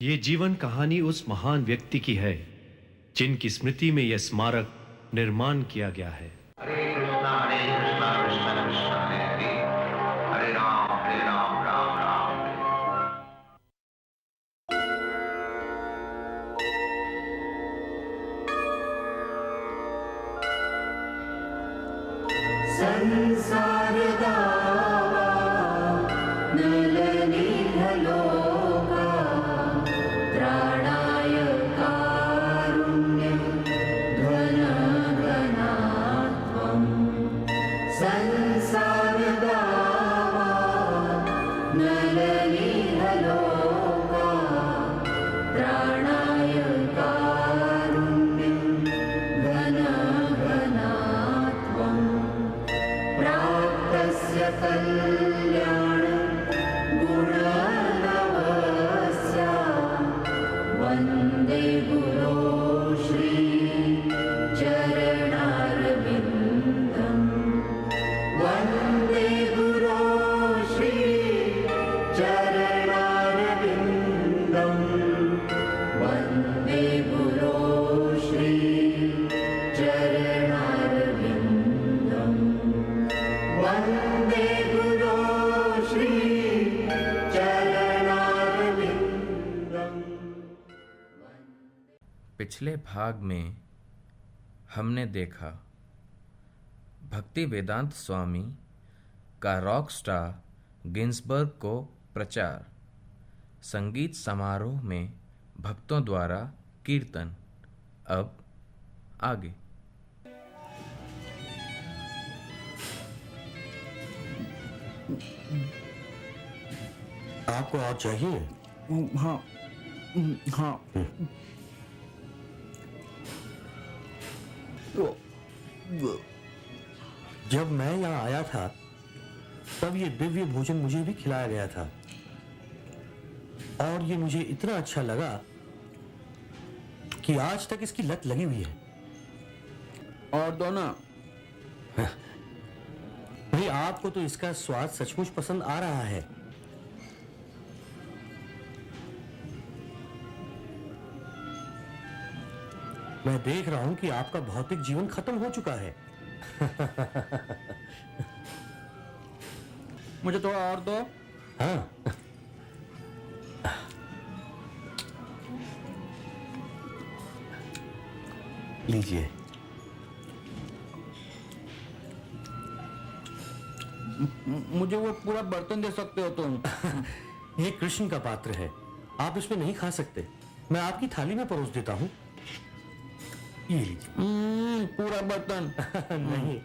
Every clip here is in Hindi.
ये जीवन कहानी उस महान व्यक्ति की है जिनकी स्मृति में यह स्मारक निर्माण किया गया है। हरे कृष्णा कृष्णा कृष्णा हरे हरे, हरे राम राम राम संसार दावा नलनीहलोका त्राणाय कारुण्यं घनघनात्वं संसार दावा नलनीहलोका त्राणाय कारुण्यं घनघनात्वं प्राप्तस्य कल्याणं गुणनवस्य वन्दे गुरो श्री चरणारविन्दं वन्दे गुरो श्री चरणारविन्दं वन्दे गुरो श्री चरणारविन्दं वन्दे गुरो श्री चरणारविन्दम्। पिछले भाग में हमने देखा भक्ति वेदांत स्वामी का रॉक स्टार गिन्सबर्ग को प्रचार, संगीत समारोह में भक्तों द्वारा कीर्तन। अब आगे। आपको और चाहिए? हाँ हाँ। जब मैं यहाँ आया था तब ये दिव्य भोजन मुझे भी खिलाया गया था और ये मुझे इतना अच्छा लगा कि आज तक इसकी लत लगी हुई है। और दो ना। भाई आपको तो इसका स्वाद सचमुच पसंद आ रहा है। मैं देख रहा हूं कि आपका भौतिक जीवन खत्म हो चुका है। मुझे थोड़ा और दो। हाँ, लीजिए। मुझे वो पूरा बर्तन दे सकते हो तुम। ये कृष्ण का पात्र है, आप इसमें नहीं खा सकते। मैं आपकी थाली में परोस देता हूं। ये लीजिए। पूरा बर्तन। नहीं।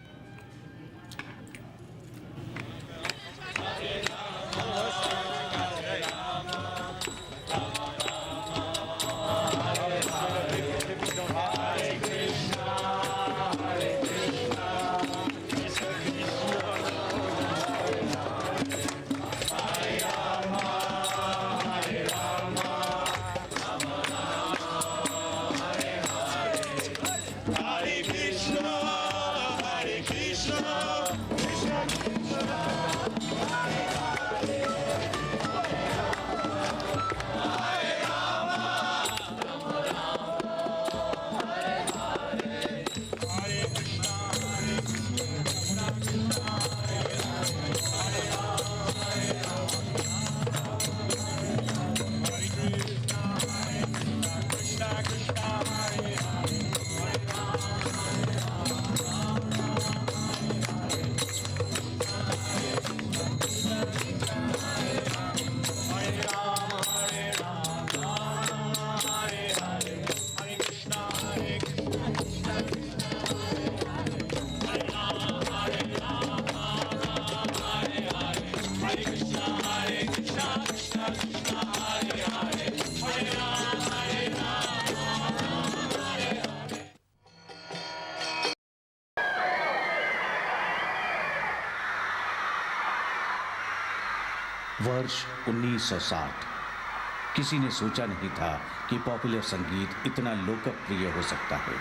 वर्ष 1960। किसी ने सोचा नहीं था कि पॉपुलर संगीत इतना लोकप्रिय हो सकता है,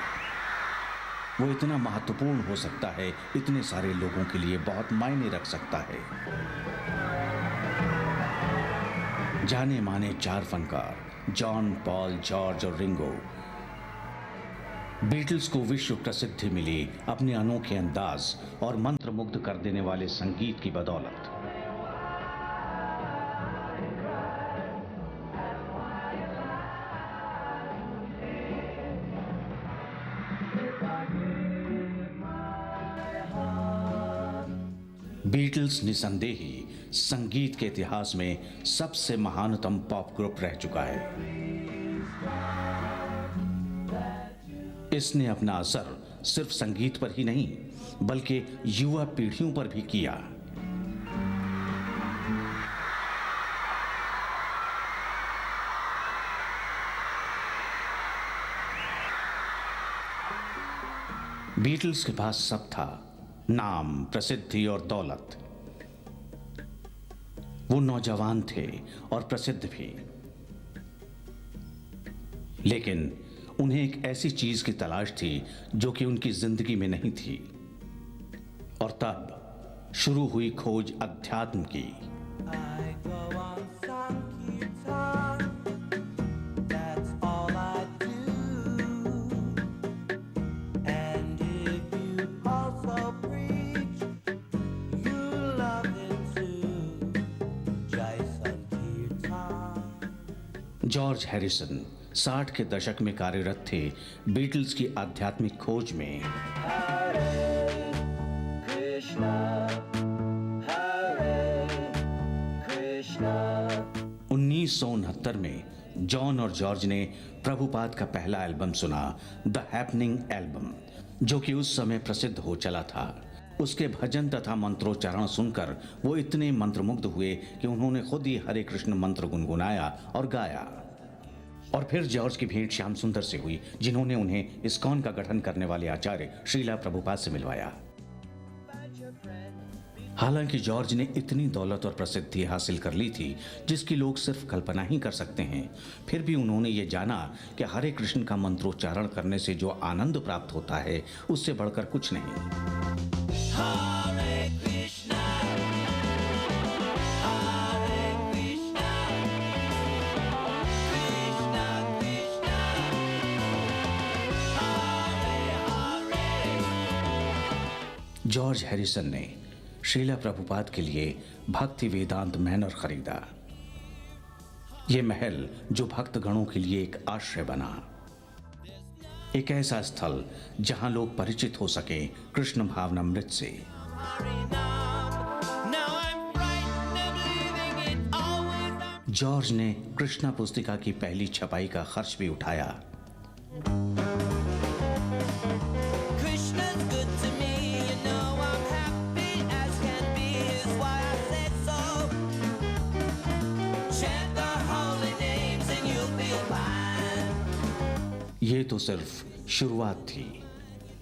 वो इतना महत्वपूर्ण हो सकता है, इतने सारे लोगों के लिए बहुत मायने रख सकता है। जाने माने 4 फनकार जॉन, पॉल, जॉर्ज और रिंगो। बीटल्स को विश्व प्रसिद्धि मिली अपने अनोखे अंदाज और मंत्रमुग्ध कर देने वाले संगीत की बदौलत। बीटल्स निसंदेही संगीत के इतिहास में सबसे महानतम पॉप ग्रुप रह चुका है। इसने अपना असर सिर्फ संगीत पर ही नहीं बल्कि युवा पीढ़ियों पर भी किया। बीटल्स के पास सब था, नाम, प्रसिद्धि और दौलत। वो नौजवान थे और प्रसिद्ध भी, लेकिन उन्हें एक ऐसी चीज की तलाश थी जो कि उनकी जिंदगी में नहीं थी। और तब शुरू हुई खोज अध्यात्म की। जॉर्ज हैरिसन 60 के दशक में कार्यरत थे बीटल्स की आध्यात्मिक खोज में। 1969 में जॉन और जॉर्ज ने प्रभुपाद का पहला एल्बम सुना, द हैपनिंग एल्बम, जो कि उस समय प्रसिद्ध हो चला था। उसके भजन तथा मंत्रोच्चारण सुनकर वो इतने मंत्रमुग्ध हुए कि उन्होंने खुद ही हरे कृष्ण मंत्र गुनगुनाया और गाया। और फिर जॉर्ज की भेंट श्याम सुंदर से हुई, जिन्होंने उन्हें इस्कॉन का गठन करने वाले आचार्य श्रीला प्रभुपाद से मिलवाया। हालांकि जॉर्ज ने इतनी दौलत और प्रसिद्धि हासिल कर ली थी जिसकी लोग सिर्फ कल्पना ही कर सकते हैं, फिर भी उन्होंने ये जाना कि हरे कृष्ण का मंत्रोच्चारण करने से जो आनंद प्राप्त होता है उससे बढ़कर कुछ नहीं। जॉर्ज हैरिसन ने श्रीला प्रभुपाद के लिए भक्ति वेदांत मैनर खरीदा। यह महल जो भक्तगणों के लिए एक आश्रय बना, एक ऐसा स्थल जहां लोग परिचित हो सके कृष्ण भावनामृत से। जॉर्ज ने कृष्णा पुस्तिका की पहली छपाई का खर्च भी उठाया। ये तो सिर्फ शुरुआत थी।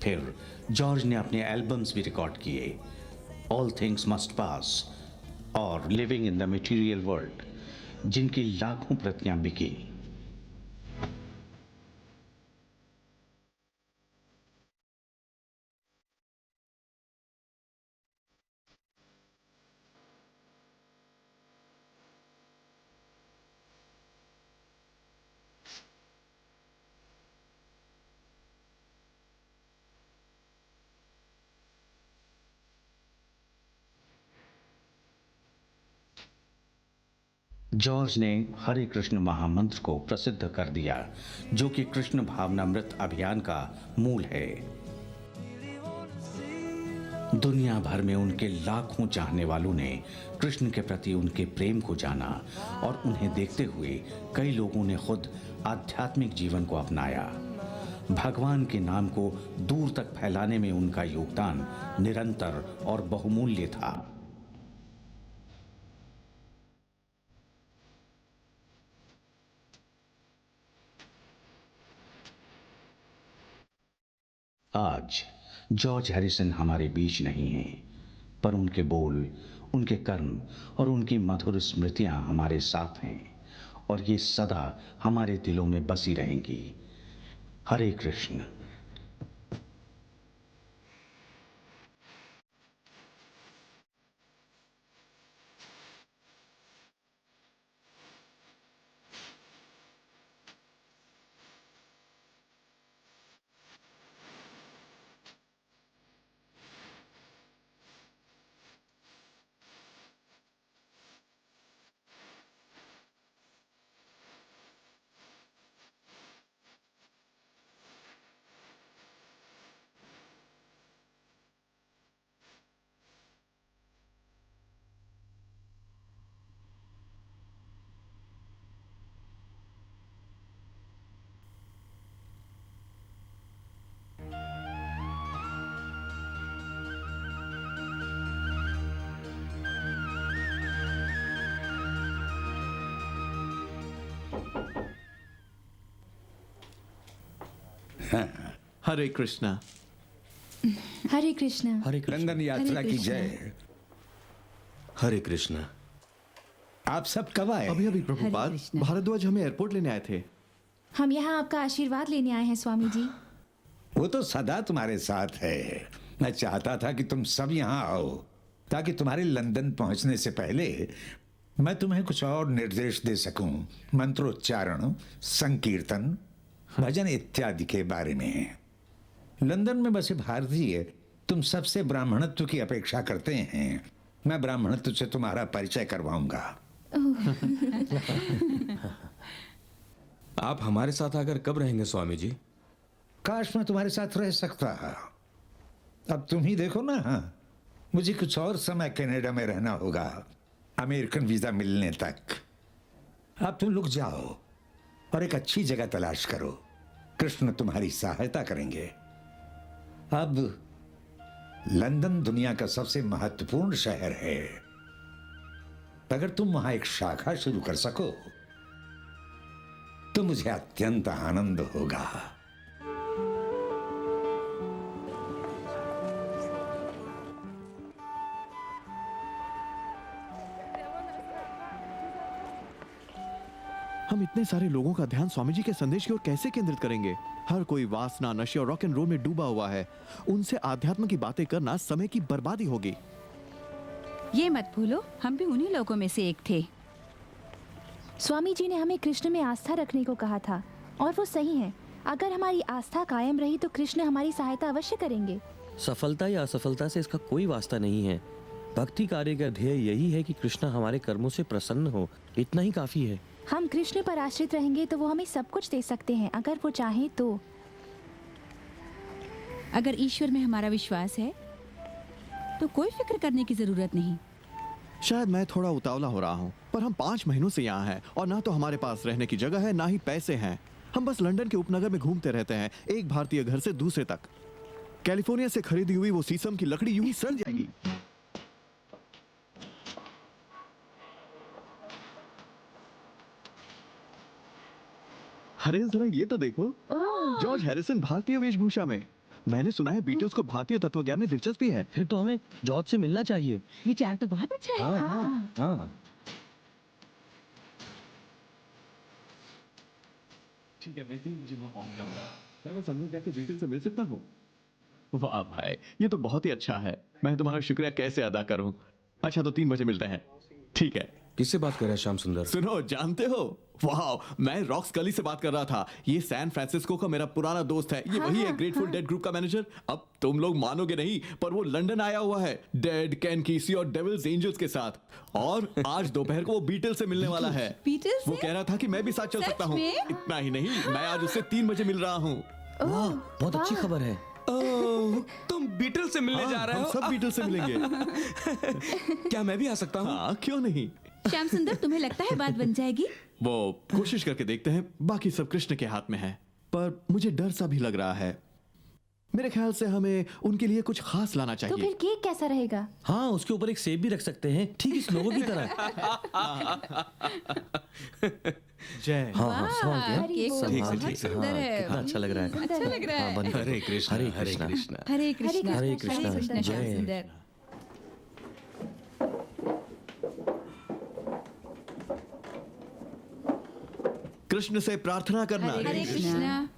फिर जॉर्ज ने अपने एल्बम्स भी रिकॉर्ड किए, ऑल थिंग्स मस्ट पास और living in the material world, जिनकी लाखों प्रतियां बिकी। जॉर्ज ने हरे कृष्ण महामंत्र को प्रसिद्ध कर दिया, जो कि कृष्ण भावनामृत अभियान का मूल है। दुनिया भर में उनके लाखों चाहने वालों ने कृष्ण के प्रति उनके प्रेम को जाना और उन्हें देखते हुए कई लोगों ने खुद आध्यात्मिक जीवन को अपनाया। भगवान के नाम को दूर तक फैलाने में उनका योगदान निरंतर और बहुमूल्य था। आज जॉर्ज हैरिसन हमारे बीच नहीं हैं, पर उनके बोल, उनके कर्म और उनकी मधुर स्मृतियां हमारे साथ हैं और ये सदा हमारे दिलों में बसी रहेंगी। हरे कृष्ण। हरे कृष्णा। हरे कृष्णा। हरे कृष्ण। लंदन यात्रा हरे की कृष्णा। जय। हरे कृष्णा। आप सब कब आए? अभी अभी प्रभुपाद कृष्णा। भारद्वाज हमें एयरपोर्ट लेने आए थे। हम यहाँ आपका आशीर्वाद लेने आए हैं स्वामी जी। वो तो सदा तुम्हारे साथ है। मैं चाहता था कि तुम सब यहाँ आओ ताकि तुम्हारे लंदन पहुंचने से पहले मैं तुम्हें कुछ और निर्देश दे सकूं, मंत्रोच्चारण, संकीर्तन, भजन इत्यादि के बारे में। लंदन में बसे भारतीय तुम सबसे ब्राह्मणत्व की अपेक्षा करते हैं। मैं ब्राह्मणत्व से तुम्हारा परिचय करवाऊंगा। आप हमारे साथ आकर कब रहेंगे स्वामी जी? काश मैं तुम्हारे साथ रह सकता। अब तुम ही देखो ना, मुझे कुछ और समय कनाडा में रहना होगा, अमेरिकन वीजा मिलने तक। अब तुम लोग जाओ और एक अच्छी जगह तलाश करो। कृष्ण तुम्हारी सहायता करेंगे। अब लंदन दुनिया का सबसे महत्वपूर्ण शहर है। अगर तुम वहां एक शाखा शुरू कर सको तो मुझे अत्यंत आनंद होगा। हम इतने सारे लोगों का ध्यान स्वामी जी के संदेश की ओर कैसे केंद्रित करेंगे? हर कोई वासना, नशे और रॉक एंड रोल में डूबा हुआ है। उनसे आध्यात्म की बातें करना समय की बर्बादी होगी। ये मत भूलो, हम भी उन्हीं लोगों में से एक थे। स्वामी जी ने हमें कृष्ण में आस्था रखने को कहा था और वो सही है। अगर हमारी आस्था कायम रही तो कृष्ण हमारी सहायता अवश्य करेंगे। सफलता या असफलता से इसका कोई वास्ता नहीं है। भक्ति कार्य का ध्येय यही है कि कृष्ण हमारे कर्मों से प्रसन्न हो, इतना ही काफी है। हम कृष्ण पर आश्रित रहेंगे तो वो हमें सब कुछ दे सकते हैं अगर वो चाहें तो। अगर ईश्वर में हमारा विश्वास है तो कोई फिक्र करने की जरूरत नहीं। शायद मैं थोड़ा उतावला हो रहा हूँ, पर हम 5 महीनों से यहाँ हैं और ना तो हमारे पास रहने की जगह है, ना ही पैसे हैं। हम बस लंदन के उपनगर में घूमते रहते हैं, एक भारतीय घर से दूसरे तक। कैलिफोर्निया से खरीदी हुई वो शीशम की लकड़ी यूं ही सड़ जाएगी। अरे जरा ये तो देखो, जॉर्ज हैरिसन भारतीय वेशभूषा में। मैंने सुना है बीटल्स को भारतीय तत्वज्ञान में दिलचस्पी है। फिर तो हमें जॉर्ज से मिलना चाहिए। ये चार तो बहुत अच्छा है। हाँ। ठीक है, मैं संजय जाके बीटल्स से मिल सकता हूँ। वाह भाई, ये तो बहुत ही अच्छा है। मैं तुम्हारा शुक्रिया कैसे अदा करूं? अच्छा तो 3 बजे मिलते हैं। ठीक है। किससे बात कर रहे हैं श्याम सुंदर? सुनो, जानते हो, वाह, मैं रॉक्स गली से बात कर रहा था। ये सैन फ्रांसिस्को का मेरा पुराना दोस्त है। ये वही है ग्रेटफुल डेड ग्रुप का मैनेजर। अब तुम लोग मानोगे नहीं, पर वो लंदन आया हुआ है डेड, केन कीसी और डेविल्स एंजल्स के साथ। और आज दोपहर को वो बीटल्स से मिलने वाला है। बीटल्स वो कह रहा था कि मैं भी साथ चल सच सकता हूँ। में? इतना ही नहीं, मैं आज उससे 3 बजे मिल रहा हूँ। वाह, बहुत अच्छी खबर है। तुम बीटल से मिलने जा रहे हो? हम सब बीटल्स से मिलेंगे। क्या मैं भी आ सकता हूँ? हाँ, क्यों नहीं। श्याम सुंदर, तुम्हें लगता है बात बन जाएगी? वो कोशिश करके देखते हैं, बाकी सब कृष्ण के हाथ में है। पर मुझे डर सा भी लग रहा है। मेरे ख्याल से हमें उनके लिए कुछ खास लाना तो चाहिए। फिर केक कैसा रहेगा? हाँ, उसके ऊपर एक सेब भी रख सकते हैं, ठीक इस लोगों की तरह। जय। हाँ, समझ गया। केक तो ठीक है, बहुत ठीक है। सुंदर है। कितना अच्छा लग रहा है। अच्छा लग रहा है। हाँ, बंद। हरे कृष्ण, हरे हरे कृष्ण। कृष्ण। हरे कृष्णा, हरे कृष्णा, श्याम जय। सुंदर। कृष्ण से प्रार्थना करना। हरे कृष्णा।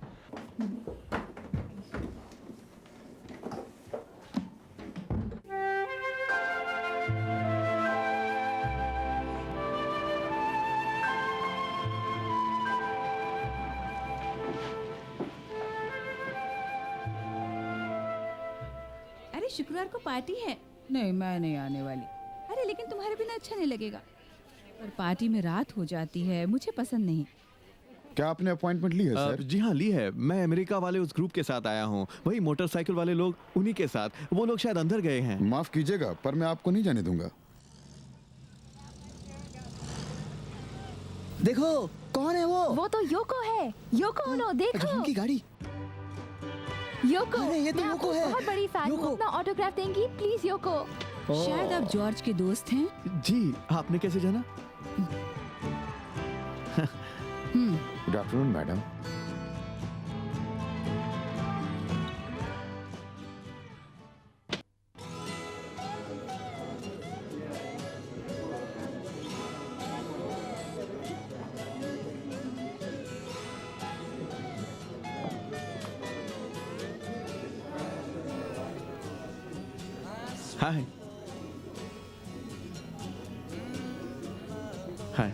अरे शुक्रवार को पार्टी है। नहीं, मैं नहीं आने वाली। अरे लेकिन तुम्हारे बिना अच्छा नहीं लगेगा। पर पार्टी में रात हो जाती है, मुझे पसंद नहीं। क्या आपने अपॉइंटमेंट ली है सर? जी हाँ, ली है। मैं अमेरिका वाले उस ग्रुप के साथ आया हूँ, वही मोटरसाइकिल वाले लोग, उन्हीं के साथ। वो लोग शायद अंदर गए हैं। माफ कीजिएगा, पर मैं आपको नहीं जाने दूंगा। देखो कौन है वो तो योको है। योको ओनो, देखो उनकी गाड़ी। योको। अरे, ये तो मैं योको आपकी है। बहुत बड़ी फैन हूँ। योको। अपना ऑटोग्राफ देंगी प्लीज योको? शायद आप जॉर्ज के दोस्त हैं। जी, आपने कैसे जाना? Good afternoon madam. Hi hi.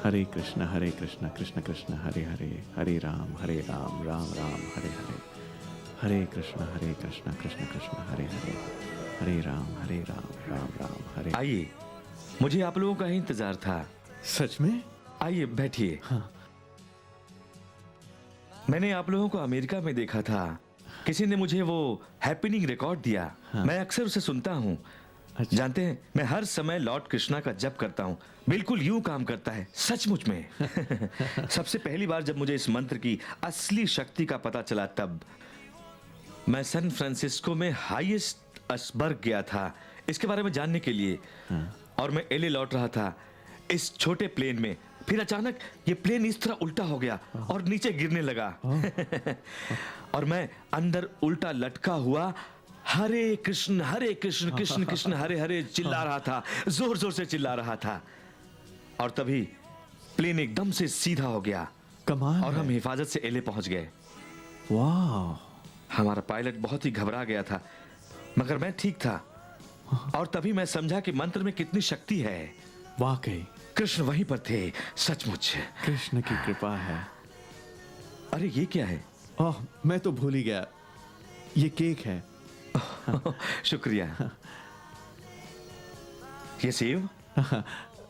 Hare Krishna Krishna Krishna Hare Hare, Hare Ram Ram Ram Hare Hare, Hare Krishna Krishna Krishna Hare Hare, Hare Ram Ram Ram Hare. आइए, मुझे आप लोगों का ही इंतजार था। सच में? आइए बैठिए। हाँ। मैंने आप लोगों को अमेरिका में देखा था। किसी ने मुझे वो हैपनिंग रिकॉर्ड दिया। हाँ। मैं अक्सर उसे सुनता हूँ। अच्छा। जानते हैं, मैं हर समय लॉर्ड कृष्णा का जप करता हूँ। बिल्कुल यूं काम करता है, सचमुच में। सबसे पहली बार जब मुझे इस मंत्र की असली शक्ति का पता चला, तब मैं सैन फ्रांसिस्को में हाईएस्ट असबर्ग गया था इसके बारे में जानने के लिए। और मैं एले लौट रहा था इस छोटे प्लेन में। फिर अचानक ये प्लेन इस तरह उल्टा हो गया और नीचे गिरने लगा। और मैं अंदर उल्टा लटका हुआ हरे कृष्ण कृष्ण कृष्ण हरे हरे चिल्ला रहा था, जोर जोर से चिल्ला रहा था। और तभी प्लेन एकदम से सीधा हो गया। कमाल और हम है। हिफाजत से एले पहुंच गए। वाह। हमारा पायलट बहुत ही घबरा गया था, मगर मैं ठीक था। और तभी मैं समझा कि मंत्र में कितनी शक्ति है। वाकई कृष्ण वहीं पर थे, सचमुच। कृष्ण की कृपा है। अरे ये क्या है? ओह, मैं तो भूल ही गया, ये केक है। शुक्रिया। ये सेव?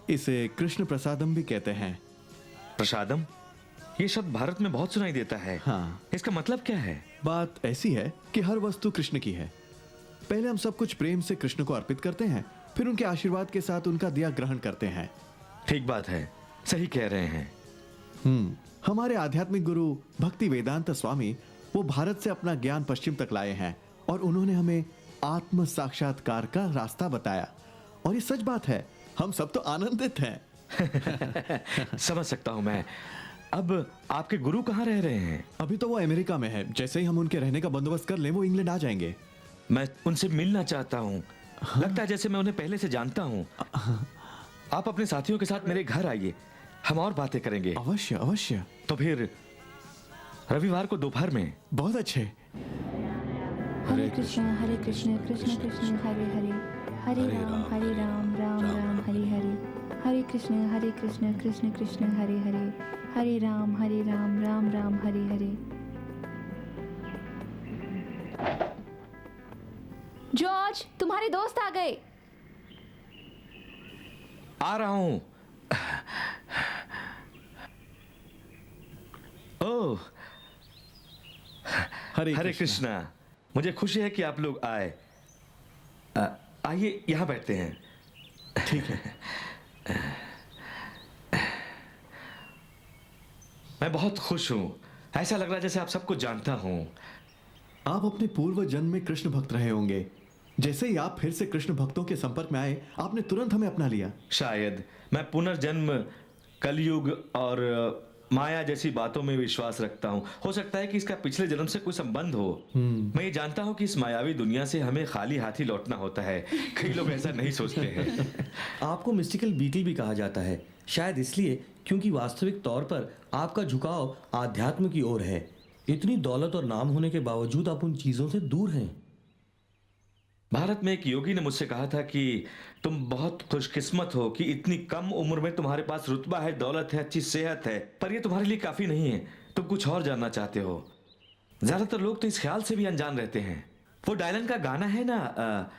इसे कृष्ण प्रसादम भी कहते हैं। प्रसादम? ये शब्द भारत में बहुत सुनाई देता है। हाँ। इसका मतलब क्या है? बात ऐसी है कि हर वस्तु कृष्ण की है। पहले हम सब कुछ प्रेम से कृष्ण को अर्पित करते हैं, फिर उनके आशीर्वाद के साथ उनका दिया ग्रहण करते हैं। ठीक बात है, सही कह रहे हैं। हमारे आध्यात्मिक गुरु भक्ति वेदांत स्वामी, वो भारत से अपना ज्ञान पश्चिम तक लाए हैं और उन्होंने हमें आत्म साक्षात्कार का रास्ता बताया। और ये सच बात है, हम सब तो आनंदित हैं। समझ सकता हूं मैं। अब आपके गुरु कहाँ रह रहे हैं? अभी तो वो अमेरिका में है। जैसे ही हम उनके रहने का बंदोबस्त कर लें, वो इंग्लैंड आ जाएंगे। मैं उनसे मिलना चाहता हूँ। लगता है जैसे मैं उन्हें पहले से जानता हूँ। आप अपने साथियों के साथ मेरे घर आइए, हम और बातें करेंगे। अवश्य अवश्य। तो फिर रविवार को दोपहर में। बहुत अच्छे। हरे कृष्ण कृष्ण कृष्ण हरे हरे, हरे राम राम राम हरे हरे, हरे कृष्ण कृष्ण कृष्ण हरे हरे, हरे राम राम राम हरे हरे। जॉर्ज, तुम्हारे दोस्त आ गए। आ रहा हूं। ओह, हरे कृष्णा। मुझे खुशी है कि आप लोग आए। आइए यहां बैठते हैं। ठीक है। मैं बहुत खुश हूं। ऐसा लग रहा है जैसे आप सबको जानता हूं। आप अपने पूर्व जन्म में कृष्ण भक्त रहे होंगे। जैसे ही आप फिर से कृष्ण भक्तों के संपर्क में आए, आपने तुरंत हमें अपना लिया। शायद मैं पुनर्जन्म, कलयुग और माया जैसी बातों में विश्वास रखता हूँ। हो सकता है कि इसका पिछले जन्म से कोई संबंध हो। मैं ये जानता हूँ कि इस मायावी दुनिया से हमें खाली हाथ ही लौटना होता है। कई लोग ऐसा नहीं सोचते हैं। आपको मिस्टिकल बीटल भी कहा जाता है, शायद इसलिए क्योंकि वास्तविक तौर पर आपका झुकाव आध्यात्म की ओर है। इतनी दौलत और नाम होने के बावजूद आप उन चीजों से दूर हैं। भारत में एक योगी ने मुझसे कहा था कि तुम बहुत खुशकिस्मत हो कि इतनी कम उम्र में तुम्हारे पास रुतबा है, दौलत है, अच्छी सेहत है, पर ये तुम्हारे लिए काफी नहीं है। तुम कुछ और जानना चाहते हो। ज्यादातर लोग तो इस ख्याल से भी अनजान रहते हैं। वो डायलन का गाना है ना,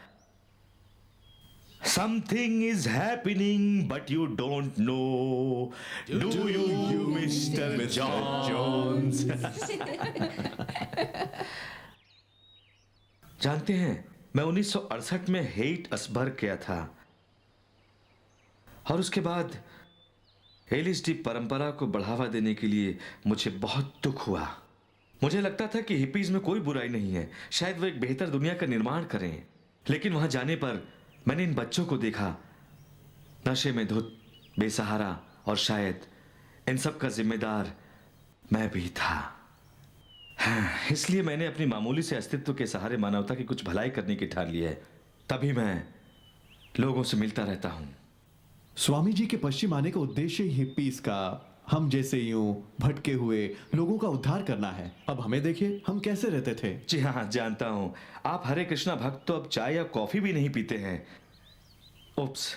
something is happening but you don't know, do you mister Jones. जानते हैं, मैं 1968 में हेट असबर्ग गया था और उसके बाद एलएसडी परंपरा को बढ़ावा देने के लिए मुझे बहुत दुख हुआ। मुझे लगता था कि हिपीज में कोई बुराई नहीं है, शायद वो एक बेहतर दुनिया का निर्माण करें। लेकिन वहां जाने पर मैंने इन बच्चों को देखा, नशे में धुत, बेसहारा, और शायद इन सब का जिम्मेदार मैं भी था। इसलिए मैंने अपनी मामूली से अस्तित्व के सहारे मानवता की कुछ भलाई करने की ठान ली है। तभी मैं लोगों से मिलता रहता हूं। स्वामी जी के पश्चिम आने का उद्देश्य ही हिप्पीज का हम जैसे यूं भटके हुए लोगों का उद्धार करना है। अब हमें देखिए, हम कैसे रहते थे। जी हाँ, जानता हूँ। आप हरे कृष्णा भक्त तो अब चाय या कॉफी भी नहीं पीते हैं। उप्स।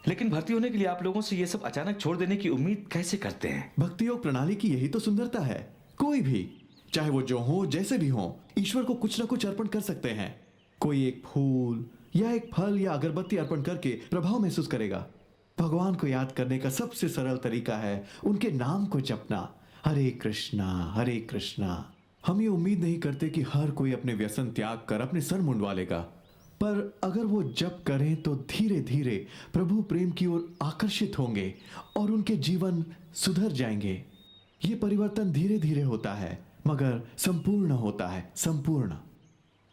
लेकिन भर्ती होने के लिए आप लोगों से ये सब अचानक छोड़ देने की उम्मीद कैसे करते हैं? भक्ति योग प्रणाली की यही तो सुंदरता है। कोई भी, चाहे वो जो हो, जैसे भी हो, ईश्वर को कुछ ना कुछ अर्पण कर सकते हैं। कोई एक फूल या एक फल या अगरबत्ती अर्पण करके प्रभाव महसूस करेगा। भगवान को याद करने का सबसे सरल तरीका है उनके नाम को जपना। हरे कृष्णा हरे कृष्णा। हम ये उम्मीद नहीं करते कि हर कोई अपने व्यसन त्याग कर अपने सर मुंडवा लेगा, पर अगर वो जप करें तो धीरे धीरे प्रभु प्रेम की ओर आकर्षित होंगे और उनके जीवन सुधर जाएंगे। ये परिवर्तन धीरे धीरे होता है मगर संपूर्ण होता है, संपूर्ण।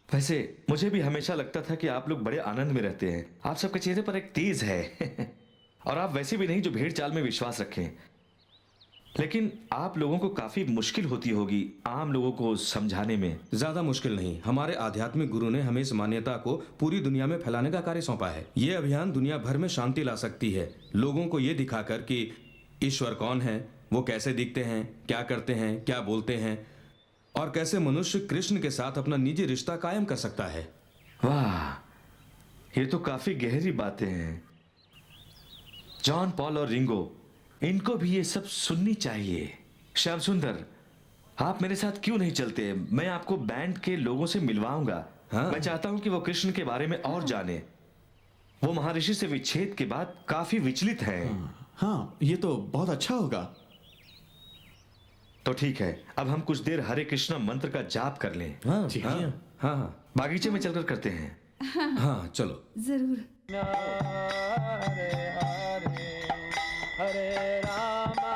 वैसे मुझे भी हमेशा लगता था कि आप लोग बड़े आनंद में रहते हैं। आप सबके चेहरे पर एक तेज है और आप वैसे भी नहीं जो भेड़ चाल में विश्वास रखें। लेकिन आप लोगों को काफी मुश्किल होती होगी आम लोगों को समझाने में। ज्यादा मुश्किल नहीं। हमारे आध्यात्मिक गुरु ने हमें इस मान्यता को पूरी दुनिया में फैलाने का कार्य सौंपा है। ये अभियान दुनिया भर में शांति ला सकती है, लोगों को ये दिखाकर कि ईश्वर कौन है, वो कैसे दिखते हैं, क्या करते हैं, क्या बोलते हैं और कैसे मनुष्य कृष्ण के साथ अपना निजी रिश्ता कायम कर सकता है। वाह, ये तो काफी गहरी बातें हैं। जॉन पॉल और रिंगो, इनको भी ये सब सुननी चाहिए। श्याम सुंदर, आप मेरे साथ क्यों नहीं चलते? मैं आपको बैंड के लोगों से मिलवाऊंगा। हाँ? मैं चाहता हूं कि वो कृष्ण के बारे में और जाने। वो महर्षि से विच्छेद के बाद काफी विचलित हैं। हाँ, ये तो बहुत अच्छा होगा। तो ठीक है, अब हम कुछ देर हरे कृष्णा मंत्र का जाप कर लें। हाँ, जी हाँ, हाँ। हाँ, हाँ, बागीचे में चलकर करते हैं। हाँ, चलो। जरूर। हरे रामा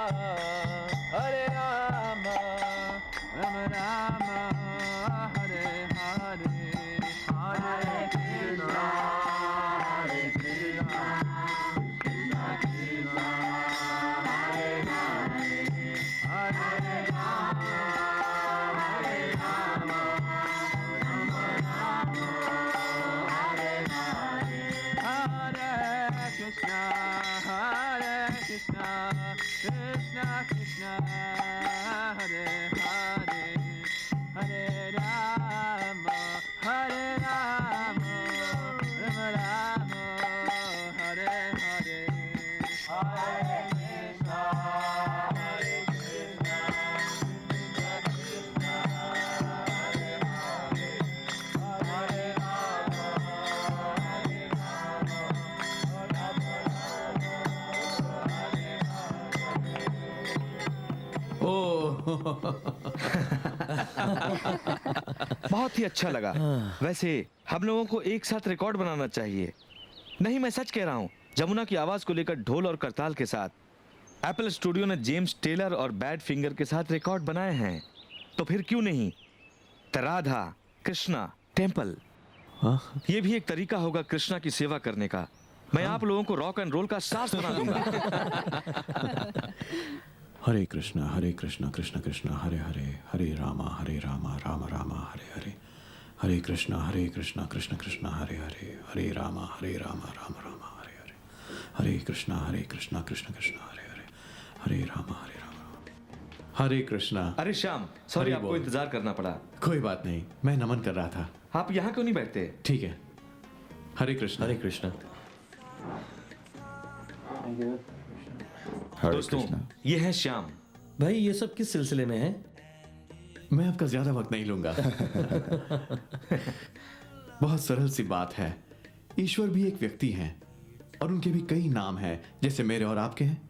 हरे रामा राम रामा हरे हरे हरे कृष्णा हरे कृष्णा कृष्णा कृष्णा हरे हरे हरे रामा हरे रामा राम राम हरे हरे हरे कृष्णा कृष्णा कृष्णा हरे हरे हरे राम राम राम हरे हरे हरे कृष्णा हरे कृष्णा कृष्णा कृष्णा हरे हरे हरे राम बहुत ही अच्छा लगा। वैसे हम लोगों को एक साथ रिकॉर्ड बनाना चाहिए। नहीं, मैं सच कह रहा हूँ। जमुना की आवाज को लेकर ढोल और करताल के साथ एप्पल स्टूडियो ने जेम्स टेलर और बैड फिंगर के साथ रिकॉर्ड बनाए हैं, तो फिर क्यों नहीं राधा कृष्णा टेम्पल। ये भी एक तरीका होगा कृष्णा की सेवा करने का। मैं आप लोगों को रॉक एंड रोल का स्टार्स बना दूंगा। हरे कृष्णा कृष्ण कृष्ण हरे हरे हरे रामा राम रामा हरे हरे हरे कृष्णा कृष्ण कृष्ण हरे हरे हरे रामा राम रामा हरे हरे हरे कृष्णा कृष्ण कृष्ण हरे हरे हरे रामा हरे कृष्णा। अरे श्याम, सॉरी हरे आपको बोल। इंतजार करना पड़ा। कोई बात नहीं, मैं नमन कर रहा था। आप यहाँ क्यों नहीं बैठते? ठीक है। हरे कृष्णा। हरे कृष्णा। दोस्तों, ये है श्याम। भाई, ये सब किस सिलसिले में है? मैं आपका ज्यादा वक्त नहीं लूंगा। बहुत सरल सी बात है। ईश्वर भी एक व्यक्ति हैं और उनके भी कई नाम हैं, जैसे मेरे और आपके हैं।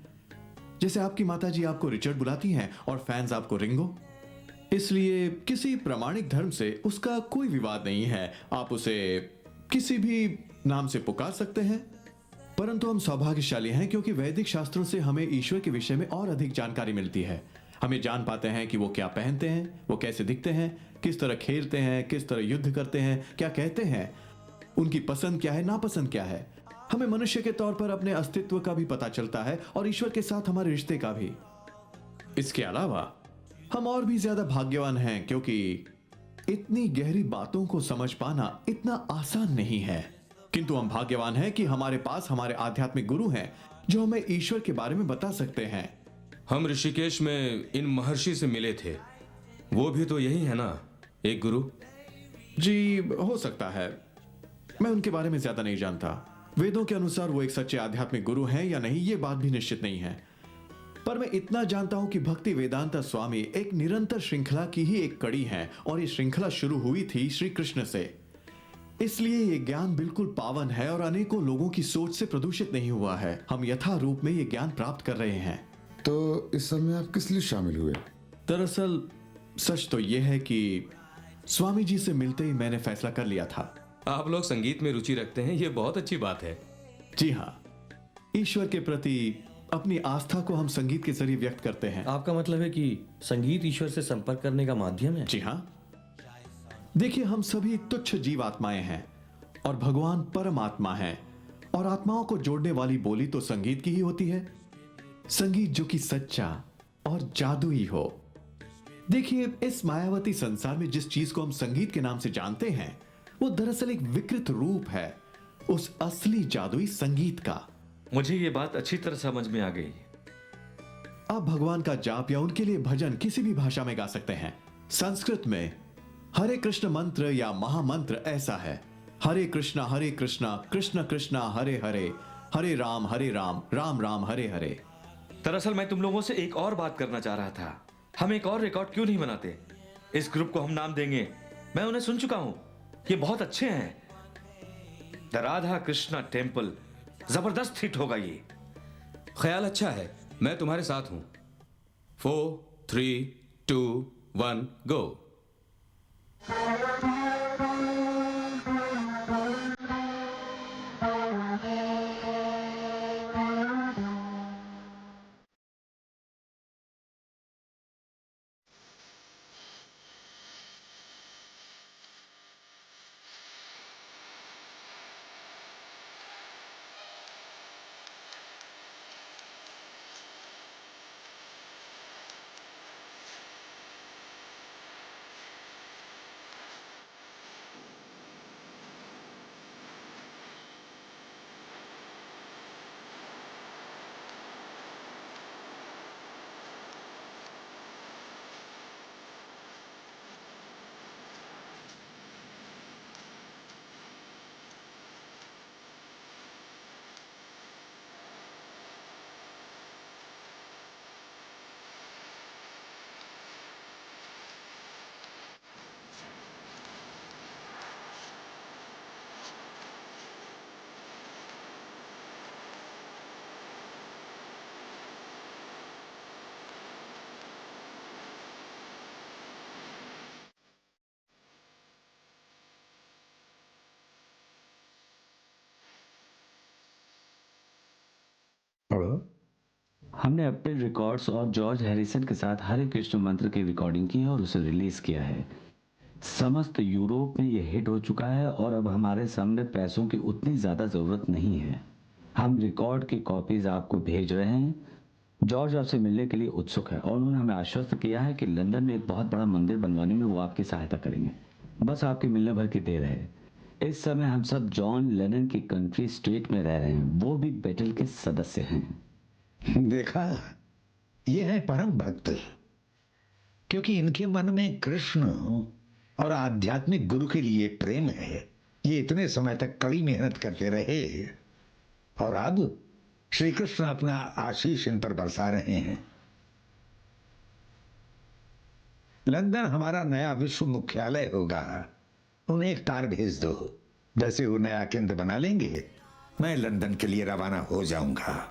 जैसे आपकी माताजी आपको रिचर्ड बुलाती हैं और फैंस आपको रिंगो। इसलिए किसी प्रामाणिक धर्म से उसका कोई विवाद नहीं है। आप उसे किसी भी नाम से पुकार सकते हैं। परंतु हम सौभाग्यशाली हैं क्योंकि वैदिक शास्त्रों से हमें ईश्वर के विषय में और अधिक जानकारी मिलती है। हमें जान पाते हैं कि वो क्या पहनते हैं, वो कैसे दिखते हैं, किस तरह खेलते हैं, किस तरह युद्ध करते हैं, क्या कहते हैं, उनकी पसंद क्या है, नापसंद क्या है। हमें मनुष्य के तौर पर अपने अस्तित्व का भी पता चलता है और ईश्वर के साथ हमारे रिश्ते का भी। इसके अलावा हम और भी ज्यादा भाग्यवान हैं क्योंकि इतनी गहरी बातों को समझ पाना इतना आसान नहीं है। किंतु हम भाग्यवान हैं कि हमारे पास हमारे आध्यात्मिक गुरु हैं जो हमें ईश्वर के बारे में बता सकते हैं। हम ऋषिकेश में इन महर्षि से मिले थे, वो भी तो यही है ना, एक गुरु? जी हो सकता है, मैं उनके बारे में ज्यादा नहीं जानता। वेदों के अनुसार वो एक सच्चे आध्यात्मिक गुरु हैं या नहीं, ये बात भी निश्चित नहीं है। पर मैं इतना जानता हूं कि भक्ति वेदांता स्वामी एक निरंतर श्रृंखला की ही एक कड़ी है, और ये श्रृंखला शुरू हुई थी श्री कृष्ण से। इसलिए ये ज्ञान बिल्कुल पावन है और अनेकों लोगों की सोच से प्रदूषित नहीं हुआ है। हम यथा रूप में ये ज्ञान प्राप्त कर रहे हैं। तो इस सब में आप किस लिए शामिल हुए? दरअसल सच तो यह है कि स्वामी जी से मिलते ही मैंने फैसला कर लिया था। आप लोग संगीत में रुचि रखते हैं, ये बहुत अच्छी बात है। जी हाँ, ईश्वर के प्रति अपनी आस्था को हम संगीत के जरिए व्यक्त करते हैं। आपका मतलब है कि संगीत ईश्वर से संपर्क करने का माध्यम है? जी हाँ। देखिए, हम सभी तुच्छ जीव आत्माएं हैं और भगवान परमात्मा है, और आत्माओं को जोड़ने वाली बोली तो संगीत की ही होती है। संगीत जो कि सच्चा और जादुई हो। देखिए, इस मायावती संसार में जिस चीज को हम संगीत के नाम से जानते हैं, वो दरअसल एक विकृत रूप है उस असली जादुई संगीत का। मुझे ये बात अच्छी तरह समझ में आ गई। आप भगवान का जाप या उनके लिए भजन किसी भी भाषा में गा सकते हैं। संस्कृत में हरे कृष्ण मंत्र या महामंत्र ऐसा है: हरे कृष्णा कृष्ण कृष्णा हरे हरे, हरे राम राम राम हरे हरे। दरअसल मैं तुम लोगों से एक और बात करना चाह रहा था। हम एक और रिकॉर्ड क्यों नहीं बनाते? इस ग्रुप को हम नाम देंगे, मैं उन्हें सुन चुका हूं, ये बहुत अच्छे हैं। द राधा कृष्णा टेम्पल जबरदस्त हिट होगा ये। ख्याल अच्छा है, मैं तुम्हारे साथ हूं। 4, 3, 2, 1 गो। हमने अपने रिकॉर्ड्स और जॉर्ज हैरिसन के साथ हरे कृष्ण मंत्र की रिकॉर्डिंग की है और उसे रिलीज किया है। समस्त यूरोप में यह हिट हो चुका है और अब हमारे सामने पैसों की उतनी ज़्यादा ज़रूरत नहीं है। हम रिकॉर्ड की कॉपीज़ आपको भेज रहे हैं। जॉर्ज आपसे मिलने के लिए उत्सुक है और उन्होंने हमें आश्वस्त किया है कि लंदन में एक बहुत बड़ा मंदिर बनवाने में वो आपकी सहायता करेंगे। बस आपके मिलने भर की देर है। इस समय हम सब जॉन लेनन की कंट्री स्ट्रीट में रह रहे हैं, वो भी बेटल के सदस्य हैं। देखा, ये है परम भक्त, क्योंकि इनके मन में कृष्ण और आध्यात्मिक गुरु के लिए प्रेम है। ये इतने समय तक कड़ी मेहनत करते रहे और अब श्री कृष्ण अपना आशीष इन पर बरसा रहे हैं। लंदन हमारा नया विश्व मुख्यालय होगा। उन्हें एक तार भेज दो। जैसे वो नया केंद्र बना लेंगे, मैं लंदन के लिए रवाना हो जाऊंगा।